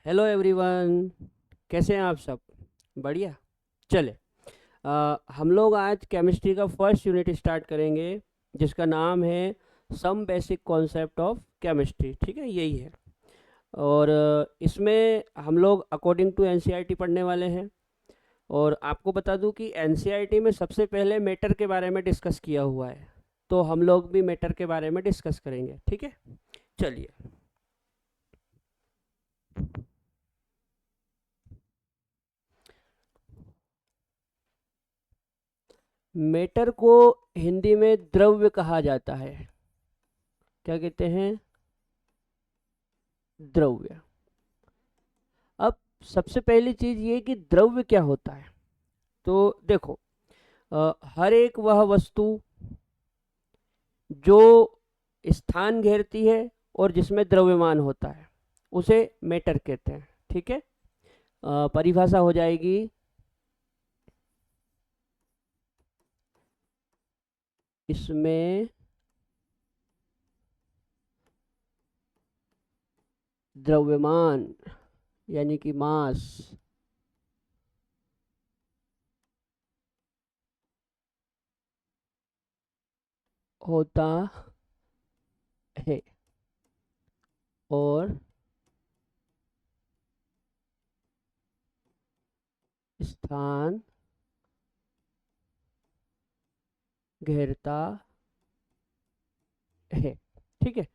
Hello everyone. कैसे हैं आप सब? बढ़िया। चले, हम लोग आज केमिस्ट्री का फर्स्ट यूनिट स्टार्ट करेंगे जिसका नाम है some basic concept of chemistry. ठीक है, यही है। और इसमें हम लोग अकॉर्डिंग टू एनसीईआरटी पढ़ने वाले हैं। और आपको बता दूं कि एनसीईआरटी में सबसे पहले मैटर के बारे में डिस्कस किया हुआ है, तो हम लोग भी मैटर के बारे में डिस्कस करेंगे। ठीक है, चलिए। मैटर को हिंदी में द्रव्य कहा जाता है। क्या कहते हैं? द्रव्य। अब सबसे पहली चीज ये कि द्रव्य क्या होता है। तो देखो, हर एक वह वस्तु जो स्थान घेरती है और जिसमें द्रव्यमान होता है उसे मैटर कहते हैं। ठीक है, परिभाषा हो जाएगी, इसमें द्रव्यमान यानी कि मास होता है और स्थान घेरता है। ठीक है,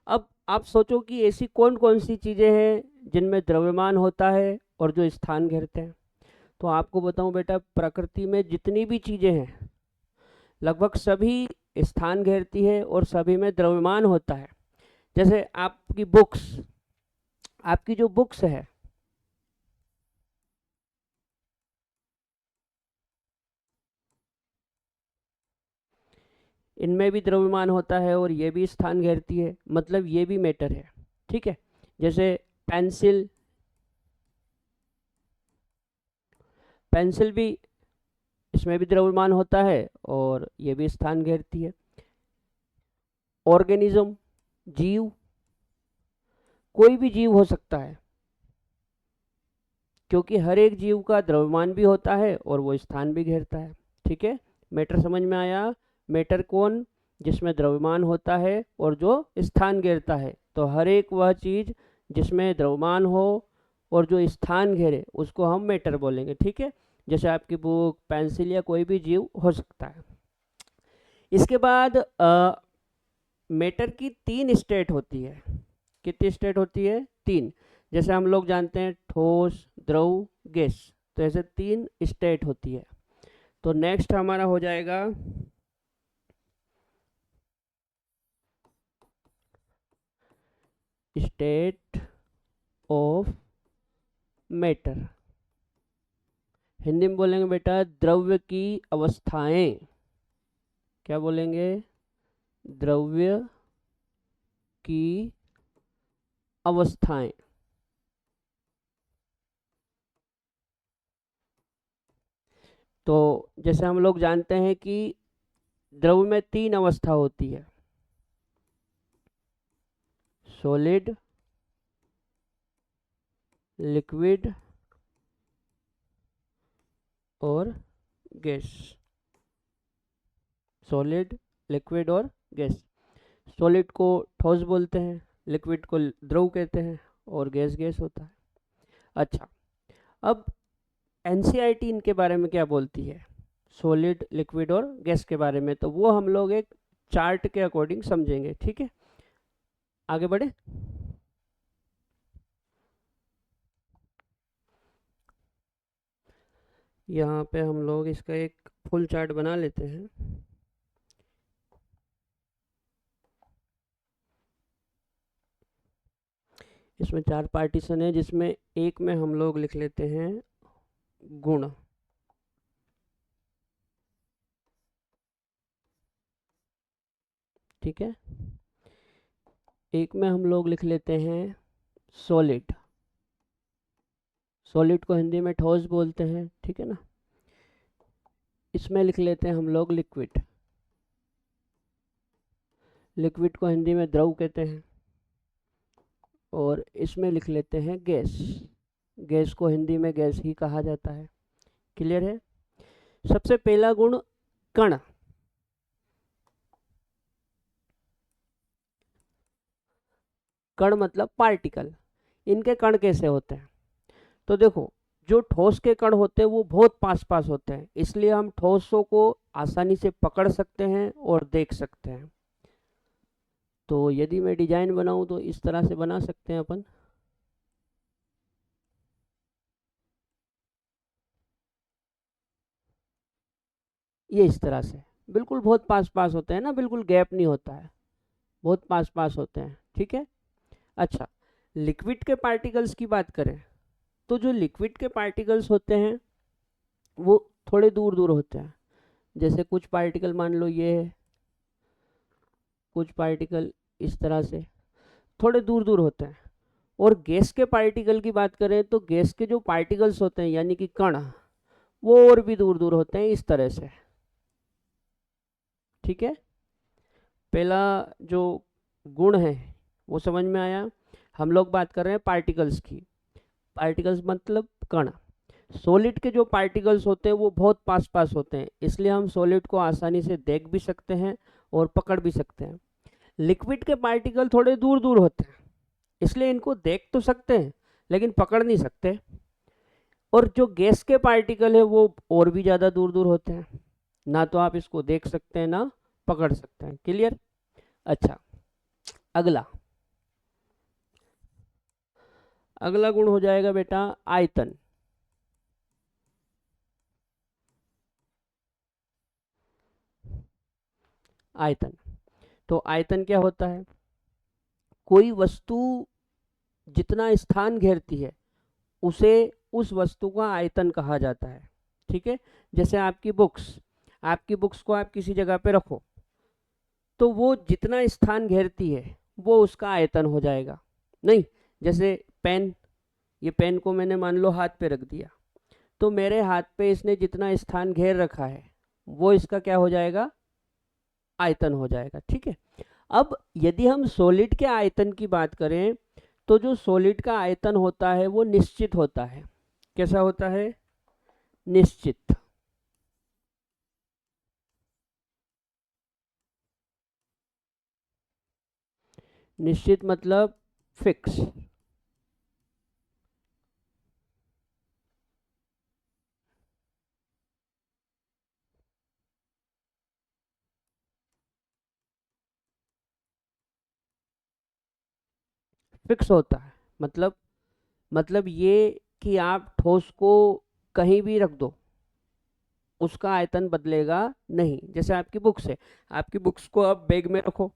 अब आप सोचो कि ऐसी कौन कौन सी चीज़ें हैं जिनमें द्रव्यमान होता है और जो स्थान घेरते हैं। तो आपको बताऊं बेटा, प्रकृति में जितनी भी चीज़ें हैं लगभग सभी स्थान घेरती है और सभी में द्रव्यमान होता है। जैसे आपकी बुक्स, आपकी जो बुक्स है, इनमें भी द्रव्यमान होता है और ये भी स्थान घेरती है, मतलब ये भी मैटर है। ठीक है, जैसे पेंसिल, पेंसिल भी, इसमें भी द्रव्यमान होता है और ये भी स्थान घेरती है। ऑर्गेनिज्म, जीव, कोई भी जीव हो सकता है क्योंकि हर एक जीव का द्रव्यमान भी होता है और वो स्थान भी घेरता है। ठीक है, मैटर समझ में आया? मैटर कौन? जिसमें द्रव्यमान होता है और जो स्थान घेरता है। तो हर एक वह चीज जिसमें द्रव्यमान हो और जो स्थान घेरे उसको हम मैटर बोलेंगे। ठीक है, जैसे आपकी बुक, पेंसिल या कोई भी जीव हो सकता है। इसके बाद मैटर की तीन स्टेट होती है। कितनी स्टेट होती है? तीन। जैसे हम लोग जानते हैं ठोस, द्रव, गैस, तो ऐसे तीन स्टेट होती है। तो नेक्स्ट हमारा हो जाएगा स्टेट ऑफ मैटर। हिंदी में बोलेंगे बेटा द्रव्य की अवस्थाएं। क्या बोलेंगे? द्रव्य की अवस्थाएं। तो जैसे हम लोग जानते हैं कि द्रव्य में तीन अवस्था होती है, सॉलिड, लिक्विड और गैस। सॉलिड, लिक्विड और गैस। सॉलिड को ठोस बोलते हैं, लिक्विड को द्रव कहते हैं और गैस गैस होता है। अच्छा, अब एनसीईआरटी इनके बारे में क्या बोलती है, सॉलिड, लिक्विड और गैस के बारे में, तो वो हम लोग एक चार्ट के अकॉर्डिंग समझेंगे। ठीक है, आगे बढ़े। यहाँ पे हम लोग इसका एक फुल चार्ट बना लेते हैं। इसमें चार पार्टीशन है जिसमें एक में हम लोग लिख लेते हैं गुण। ठीक है, एक में हम लोग लिख लेते हैं सॉलिड। सॉलिड को हिंदी में ठोस बोलते हैं। ठीक है ना। इसमें लिख लेते हैं हम लोग लिक्विड। लिक्विड को हिंदी में द्रव कहते हैं। और इसमें लिख लेते हैं गैस। गैस को हिंदी में गैस ही कहा जाता है। क्लियर है। सबसे पहला गुण कण। कण मतलब पार्टिकल। इनके कण कैसे होते हैं? तो देखो, जो ठोस के कण होते हैं वो बहुत पास पास होते हैं, इसलिए हम ठोसों को आसानी से पकड़ सकते हैं और देख सकते हैं। तो यदि मैं डिजाइन बनाऊं तो इस तरह से बना सकते हैं अपन। ये इस तरह से बिल्कुल बहुत पास पास होते हैं ना, बिल्कुल गैप नहीं होता है, बहुत पास पास होते हैं। ठीक है। अच्छा, लिक्विड के पार्टिकल्स की बात करें तो जो लिक्विड के पार्टिकल्स होते हैं वो थोड़े दूर दूर होते हैं। जैसे कुछ पार्टिकल मान लो ये है, कुछ पार्टिकल इस तरह से थोड़े दूर दूर होते हैं। और गैस के पार्टिकल की बात करें तो गैस के जो पार्टिकल्स होते हैं यानी कि कण, वो और भी दूर दूर होते हैं इस तरह से। ठीक है। पहला जो गुण है वो समझ में आया। हम लोग बात कर रहे हैं पार्टिकल्स की। पार्टिकल्स मतलब कण। सॉलिड के जो पार्टिकल्स होते हैं वो बहुत पास पास होते हैं, इसलिए हम सॉलिड को आसानी से देख भी सकते हैं और पकड़ भी सकते हैं। लिक्विड के पार्टिकल थोड़े दूर दूर होते हैं, इसलिए इनको देख तो सकते हैं लेकिन पकड़ नहीं सकते। और जो गैस के पार्टिकल है वो और भी ज़्यादा दूर दूर होते हैं, ना तो आप इसको देख सकते हैं ना पकड़ सकते हैं। क्लियर। अच्छा, अगला अगला गुण हो जाएगा बेटा आयतन। आयतन। तो आयतन क्या होता है? कोई वस्तु जितना स्थान घेरती है उसे उस वस्तु का आयतन कहा जाता है। ठीक है। जैसे आपकी बुक्स को आप किसी जगह पे रखो तो वो जितना स्थान घेरती है वो उसका आयतन हो जाएगा। नहीं, जैसे पेन, ये पेन को मैंने मान लो हाथ पे रख दिया, तो मेरे हाथ पे इसने जितना स्थान घेर रखा है वो इसका क्या हो जाएगा? आयतन हो जाएगा। ठीक है। अब यदि हम सॉलिड के आयतन की बात करें तो जो सॉलिड का आयतन होता है वो निश्चित होता है। कैसा होता है? निश्चित। निश्चित मतलब फिक्स। फिक्स होता है मतलब ये कि आप ठोस को कहीं भी रख दो उसका आयतन बदलेगा नहीं। जैसे आपकी बुक्स है, आपकी बुक्स को आप बैग में रखो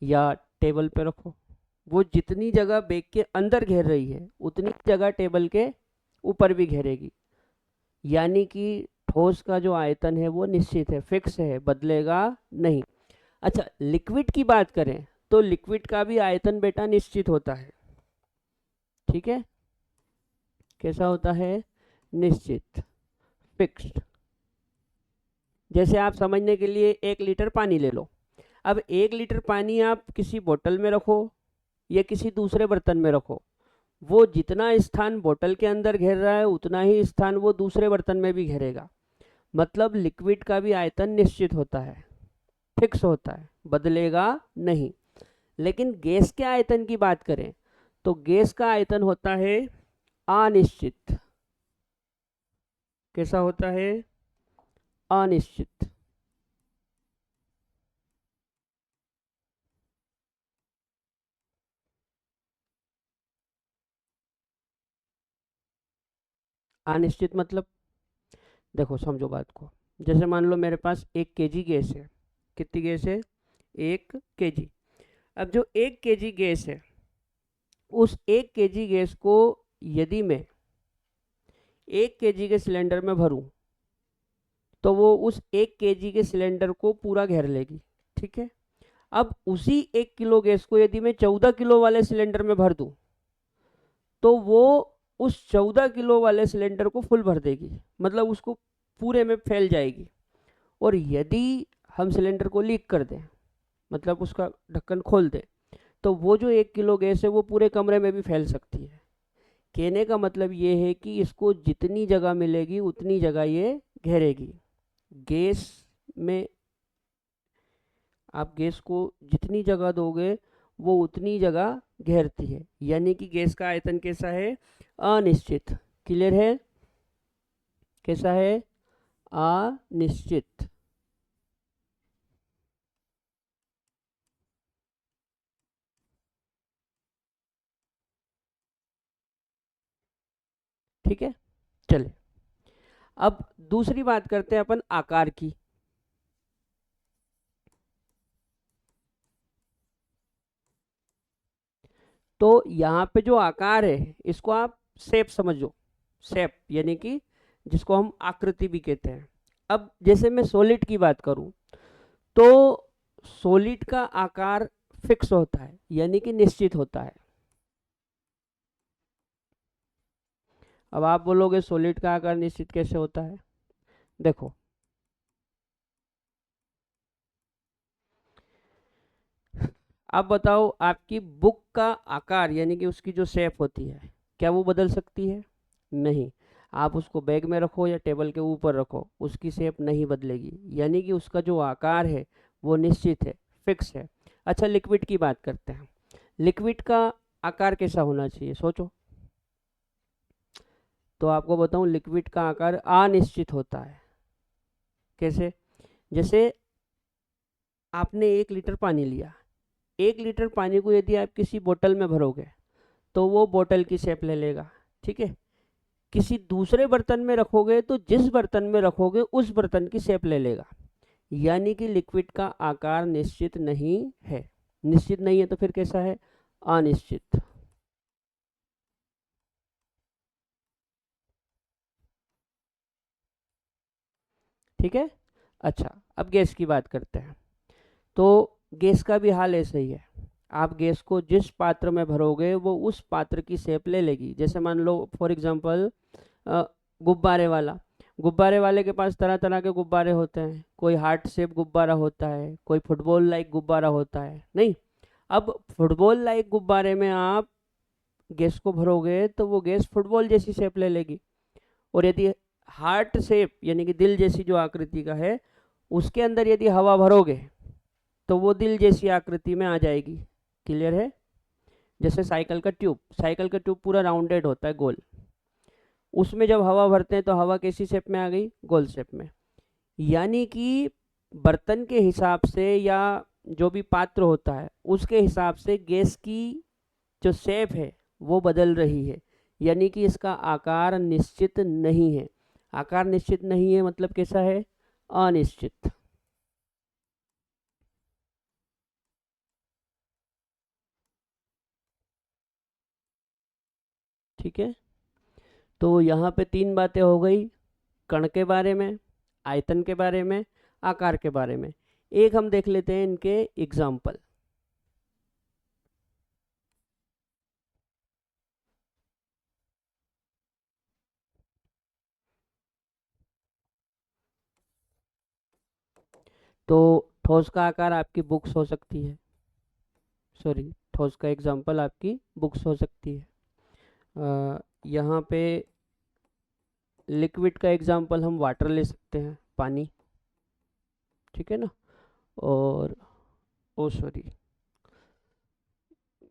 या टेबल पे रखो, वो जितनी जगह बैग के अंदर घेर रही है उतनी जगह टेबल के ऊपर भी घेरेगी। यानी कि ठोस का जो आयतन है वो निश्चित है, फिक्स है, बदलेगा नहीं। अच्छा, लिक्विड की बात करें तो लिक्विड का भी आयतन बेटा निश्चित होता है। ठीक है। कैसा होता है? निश्चित, फिक्स्ड। जैसे आप समझने के लिए 1 लीटर पानी ले लो। अब 1 लीटर पानी आप किसी बोतल में रखो या किसी दूसरे बर्तन में रखो, वो जितना स्थान बोतल के अंदर घेर रहा है उतना ही स्थान वो दूसरे बर्तन में भी घेरेगा। मतलब लिक्विड का भी आयतन निश्चित होता है, फिक्स होता है, बदलेगा नहीं। लेकिन गैस के आयतन की बात करें तो गैस का आयतन होता है अनिश्चित। कैसा होता है? अनिश्चित। अनिश्चित मतलब देखो समझो बात को। जैसे मान लो मेरे पास 1 kg गैस है। कितनी गैस है? 1 kg। अब जो 1 kg गैस है उस 1 kg गैस को यदि मैं 1 kg के सिलेंडर में भरूं तो वो उस 1 kg के सिलेंडर को पूरा घेर लेगी। ठीक है। अब उसी 1 किलो गैस को यदि मैं 14 किलो वाले सिलेंडर में भर दूं तो वो उस 14 किलो वाले सिलेंडर को फुल भर देगी, मतलब उसको पूरे में फैल जाएगी। और यदि हम सिलेंडर को लीक कर दें, मतलब उसका ढक्कन खोल दें, तो वो जो 1 किलो गैस है वो पूरे कमरे में भी फैल सकती है। कहने का मतलब ये है कि इसको जितनी जगह मिलेगी उतनी जगह ये घेरेगी। गैस में आप गैस को जितनी जगह दोगे वो उतनी जगह घेरती है, यानी कि गैस का आयतन कैसा है? अनिश्चित। क्लियर है? कैसा है? अनिश्चित। ठीक है, चले अब दूसरी बात करते हैं अपन आकार की। तो यहाँ पे जो आकार है इसको आप शेप समझो। शेप यानी कि जिसको हम आकृति भी कहते हैं। अब जैसे मैं सॉलिड की बात करूं तो सॉलिड का आकार फिक्स होता है, यानी कि निश्चित होता है। अब आप बोलोगे सॉलिड का आकार निश्चित कैसे होता है? देखो, आप बताओ, आपकी बुक का आकार यानी कि उसकी जो शेप होती है क्या वो बदल सकती है? नहीं। आप उसको बैग में रखो या टेबल के ऊपर रखो, उसकी शेप नहीं बदलेगी, यानी कि उसका जो आकार है वो निश्चित है, फिक्स है। अच्छा, लिक्विड की बात करते हैं। लिक्विड का आकार कैसा होना चाहिए, सोचो। तो आपको बताऊं, लिक्विड का आकार अनिश्चित होता है। कैसे? जैसे आपने 1 लीटर पानी लिया, 1 लीटर पानी को यदि आप किसी बोतल में भरोगे तो वो बोतल की शेप ले लेगा। ठीक है। किसी दूसरे बर्तन में रखोगे तो जिस बर्तन में रखोगे उस बर्तन की शेप ले लेगा, यानी कि लिक्विड का आकार निश्चित नहीं है। निश्चित नहीं है तो फिर कैसा है? अनिश्चित। ठीक है। अच्छा, अब गैस की बात करते हैं। तो गैस का भी हाल ऐसा ही है। आप गैस को जिस पात्र में भरोगे वो उस पात्र की शेप ले लेगी। जैसे मान लो फॉर एग्जांपल गुब्बारे वाला, गुब्बारे वाले के पास तरह तरह के गुब्बारे होते हैं। कोई हार्ट शेप गुब्बारा होता है, कोई फुटबॉल लाइक गुब्बारा होता है। नहीं, अब फुटबॉल लाइक गुब्बारे में आप गैस को भरोगे तो वो गैस फुटबॉल जैसी शेप ले लेगी। और यदि हार्ट शेप यानी कि दिल जैसी जो आकृति का है उसके अंदर यदि हवा भरोगे तो वो दिल जैसी आकृति में आ जाएगी। क्लियर है? जैसे साइकिल का ट्यूब, साइकिल का ट्यूब पूरा राउंडेड होता है, गोल। उसमें जब हवा भरते हैं तो हवा कैसी शेप में आ गई? गोल शेप में। यानी कि बर्तन के हिसाब से या जो भी पात्र होता है उसके हिसाब से गैस की जो शेप है वो बदल रही है, यानी कि इसका आकार निश्चित नहीं है। आकार निश्चित नहीं है मतलब कैसा है? अनिश्चित। ठीक है। तो यहाँ पे 3 बातें हो गई, कण के बारे में, आयतन के बारे में, आकार के बारे में। एक हम देख लेते हैं इनके एग्जाम्पल। तो ठोस का आकार आपकी बुक्स हो सकती है, सॉरी, ठोस का एग्जाम्पल आपकी बुक्स हो सकती है। यहाँ पे लिक्विड का एग्जाम्पल हम वाटर ले सकते हैं, पानी। ठीक है ना? और ओ सॉरी,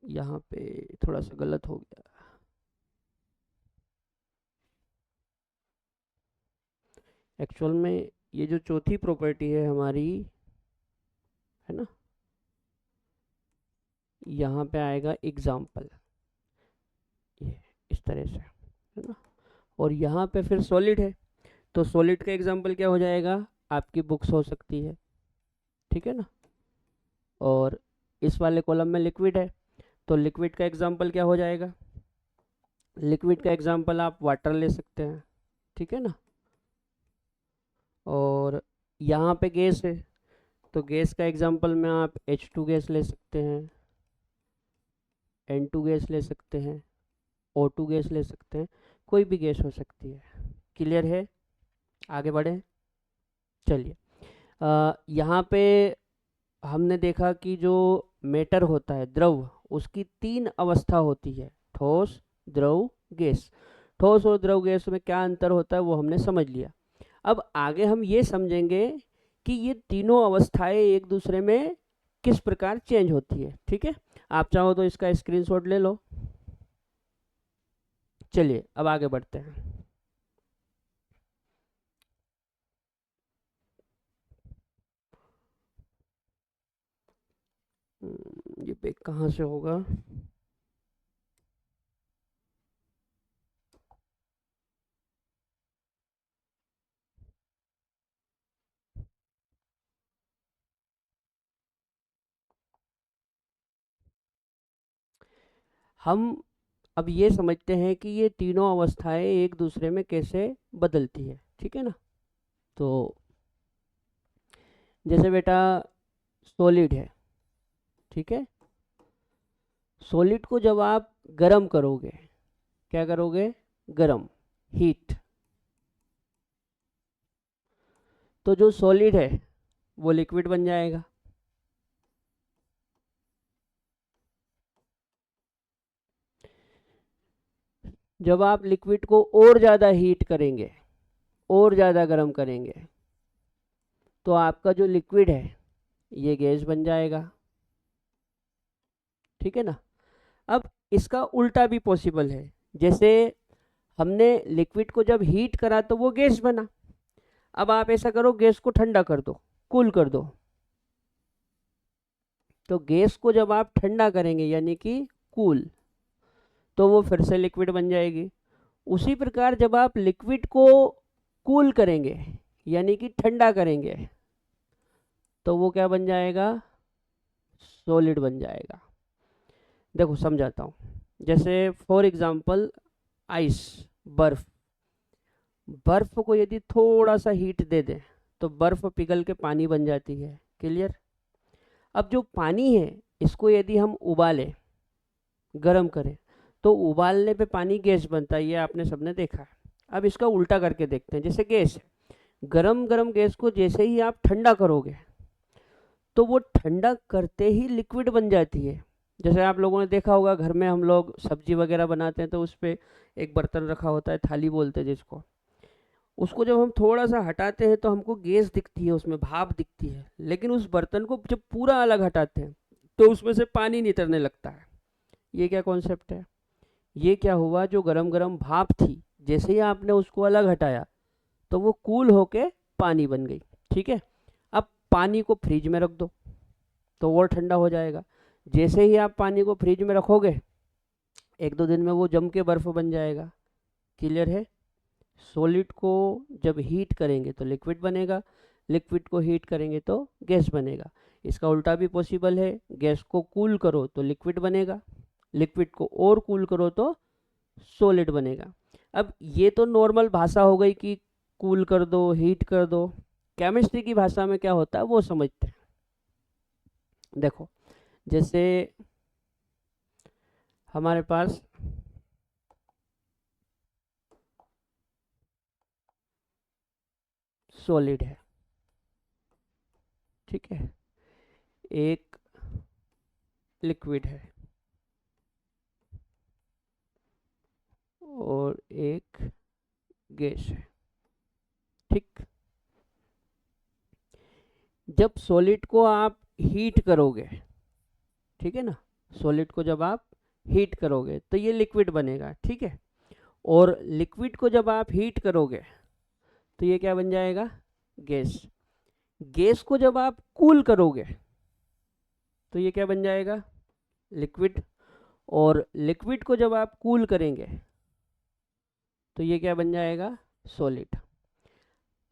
यहाँ पे थोड़ा सा गलत हो गया। एक्चुअल में ये जो चौथी प्रॉपर्टी है हमारी, है ना, यहाँ पे आएगा एग्जाम्पल, ये इस तरह से, है ना। और यहाँ पे फिर सॉलिड है, तो सॉलिड का एग्जाम्पल क्या हो जाएगा? आपकी बुक्स हो सकती है। ठीक है ना। और इस वाले कॉलम में लिक्विड है, तो लिक्विड का एग्जाम्पल क्या हो जाएगा? लिक्विड का एग्जाम्पल आप वाटर ले सकते हैं। ठीक है ना। और यहाँ पे गैस है, तो गैस का एग्जाम्पल में आप H2 गैस ले सकते हैं, N2 गैस ले सकते हैं, O2 गैस ले सकते हैं, कोई भी गैस हो सकती है। क्लियर है? आगे बढ़े, चलिए। यहाँ पे हमने देखा कि जो मैटर होता है, द्रव, उसकी 3 अवस्था होती है, ठोस, द्रव, गैस। ठोस और द्रव गैस में क्या अंतर होता है वो हमने समझ लिया। अब आगे हम ये समझेंगे कि ये तीनों अवस्थाएं एक दूसरे में किस प्रकार चेंज होती है। ठीक है, आप चाहो तो इसका स्क्रीनशॉट ले लो। चलिए अब आगे बढ़ते हैं। ये पे कहाँ से होगा? हम अब ये समझते हैं कि ये तीनों अवस्थाएं एक दूसरे में कैसे बदलती है। ठीक है ना, तो जैसे बेटा सॉलिड है, ठीक है, सॉलिड को जब आप गरम करोगे, क्या करोगे? गरम, हीट, तो जो सॉलिड है वो लिक्विड बन जाएगा। जब आप लिक्विड को और ज़्यादा हीट करेंगे, और ज़्यादा गर्म करेंगे, तो आपका जो लिक्विड है ये गैस बन जाएगा। ठीक है ना। अब इसका उल्टा भी पॉसिबल है, जैसे हमने लिक्विड को जब हीट करा तो वो गैस बना। अब आप ऐसा करो, गैस को ठंडा कर दो, कूल कर दो, तो गैस को जब आप ठंडा करेंगे यानी कि कूल, तो वो फिर से लिक्विड बन जाएगी। उसी प्रकार जब आप लिक्विड को कूल करेंगे यानी कि ठंडा करेंगे, तो वो क्या बन जाएगा? सॉलिड बन जाएगा। देखो समझाता हूँ, जैसे फॉर एग्जांपल आइस, बर्फ। बर्फ को यदि थोड़ा सा हीट दे दें तो बर्फ पिघल के पानी बन जाती है। क्लियर? अब जो पानी है इसको यदि हम उबालें, गरम करें, तो उबालने पे पानी गैस बनता है, ये आपने सबने देखा है। अब इसका उल्टा करके देखते हैं, जैसे गैस है, गरम गरम गैस को जैसे ही आप ठंडा करोगे तो वो ठंडा करते ही लिक्विड बन जाती है। जैसे आप लोगों ने देखा होगा, घर में हम लोग सब्जी वगैरह बनाते हैं तो उस पर एक बर्तन रखा होता है, थाली बोलते हैं जिसको, उसको जब हम थोड़ा सा हटाते हैं तो हमको गैस दिखती है, उसमें भाप दिखती है, लेकिन उस बर्तन को जब पूरा अलग हटाते हैं तो उसमें से पानी निकलने लगता है। ये क्या कॉन्सेप्ट है? ये क्या हुआ, जो गरम गरम भाप थी जैसे ही आपने उसको अलग हटाया तो वो कूल होके पानी बन गई। ठीक है, अब पानी को फ्रिज में रख दो तो और ठंडा हो जाएगा। जैसे ही आप पानी को फ्रिज में रखोगे, 1-2 दिन में वो जम के बर्फ़ बन जाएगा। क्लियर है? सॉलिड को जब हीट करेंगे तो लिक्विड बनेगा, लिक्विड को हीट करेंगे तो गैस बनेगा। इसका उल्टा भी पॉसिबल है, गैस को कूल करो तो लिक्विड बनेगा, लिक्विड को और कूल करो तो सॉलिड बनेगा। अब ये तो नॉर्मल भाषा हो गई कि कूल कर दो, हीट कर दो। केमिस्ट्री की भाषा में क्या होता है वो समझते हैं। देखो, जैसे हमारे पास सॉलिड है, ठीक है, एक लिक्विड है और एक गैस है। ठीक, जब सॉलिड को आप हीट करोगे, ठीक है ना, सॉलिड को जब आप हीट करोगे तो ये लिक्विड बनेगा। ठीक है, और लिक्विड को जब आप हीट करोगे तो ये क्या बन जाएगा? गैस। गैस को जब आप कूल करोगे तो ये क्या बन जाएगा? लिक्विड। और लिक्विड को जब आप कूल करेंगे तो ये क्या बन जाएगा? सॉलिड।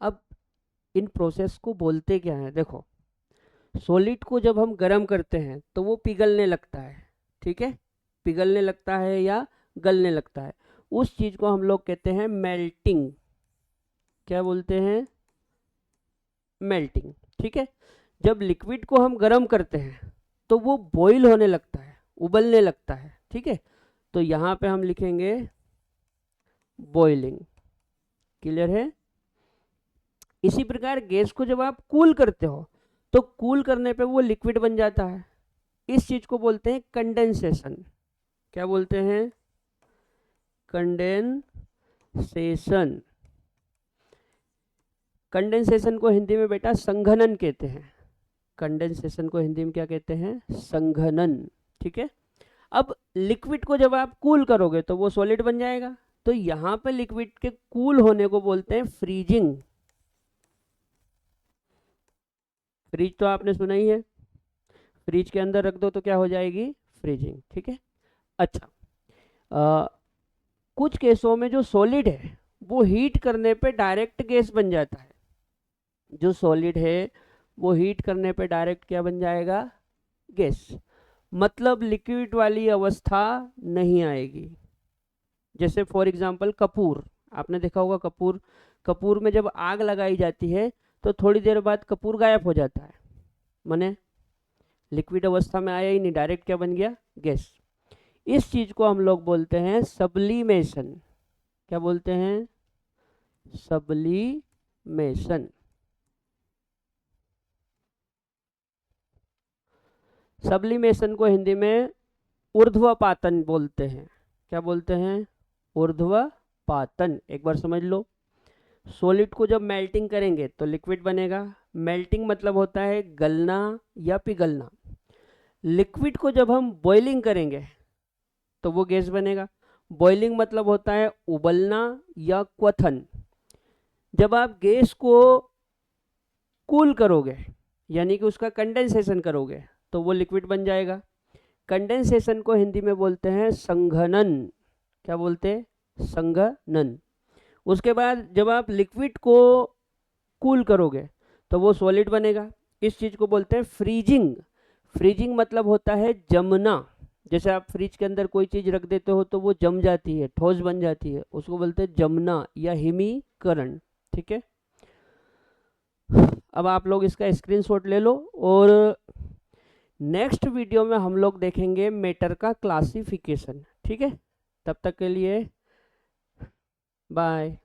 अब इन प्रोसेस को बोलते क्या है? देखो, सॉलिड को जब हम गर्म करते हैं तो वो पिघलने लगता है। ठीक है, पिघलने लगता है या गलने लगता है, उस चीज़ को हम लोग कहते हैं मेल्टिंग। क्या बोलते हैं? मेल्टिंग। ठीक है, जब लिक्विड को हम गर्म करते हैं तो वो बॉईल होने लगता है, उबलने लगता है। ठीक है, तो यहाँ पे हम लिखेंगे बॉइलिंग। क्लियर है? इसी प्रकार गैस को जब आप कूल करते हो तो कूल करने पे वो लिक्विड बन जाता है। इस चीज को बोलते हैं कंडेंसेशन। क्या बोलते हैं? कंडेंसेशन। कंडेंसेशन को हिंदी में बेटा संघनन कहते हैं। कंडेंसेशन को हिंदी में क्या कहते हैं? संघनन। ठीक है। अब लिक्विड को जब आप कूल करोगे तो वो सॉलिड बन जाएगा, तो यहां पे लिक्विड के कूल होने को बोलते हैं फ्रीजिंग। फ्रीज तो आपने सुना ही है, फ्रिज के अंदर रख दो तो क्या हो जाएगी? फ्रीजिंग। ठीक है। अच्छा, कुछ केसों में जो सॉलिड है वो हीट करने पे डायरेक्ट गैस बन जाता है। जो सॉलिड है वो हीट करने पे डायरेक्ट क्या बन जाएगा? गैस। मतलब लिक्विड वाली अवस्था नहीं आएगी। जैसे फॉर एग्जांपल कपूर, आपने देखा होगा कपूर, कपूर में जब आग लगाई जाती है तो थोड़ी देर बाद कपूर गायब हो जाता है, माने लिक्विड अवस्था में आया ही नहीं, डायरेक्ट क्या बन गया? गैस। इस चीज को हम लोग बोलते हैं सब्लिमेशन। क्या बोलते हैं? सब्लिमेशन। सब्लिमेशन को हिंदी में ऊर्ध्वपातन बोलते हैं। क्या बोलते हैं? ऊर्ध्वपातन। एक बार समझ लो, सॉलिड को जब मेल्टिंग करेंगे तो लिक्विड बनेगा। मेल्टिंग मतलब होता है गलना या पिघलना। लिक्विड को जब हम बॉइलिंग करेंगे तो वो गैस बनेगा। बॉइलिंग मतलब होता है उबलना या क्वथन। जब आप गैस को कूल करोगे यानी कि उसका कंडेंसेशन करोगे तो वो लिक्विड बन जाएगा। कंडेंसेशन को हिंदी में बोलते हैं संघनन। क्या बोलते हैं? संघनन। उसके बाद जब आप लिक्विड को कूल करोगे तो वो सॉलिड बनेगा। इस चीज को बोलते हैं फ्रीजिंग। फ्रीजिंग मतलब होता है जमना। जैसे आप फ्रिज के अंदर कोई चीज रख देते हो तो वो जम जाती है, ठोस बन जाती है, उसको बोलते हैं जमना या हिमीकरण। ठीक है। अब आप लोग इसका स्क्रीनशॉट ले लो और नेक्स्ट वीडियो में हम लोग देखेंगे मैटर का क्लासिफिकेशन। ठीक है। तब तक के लिए बाय।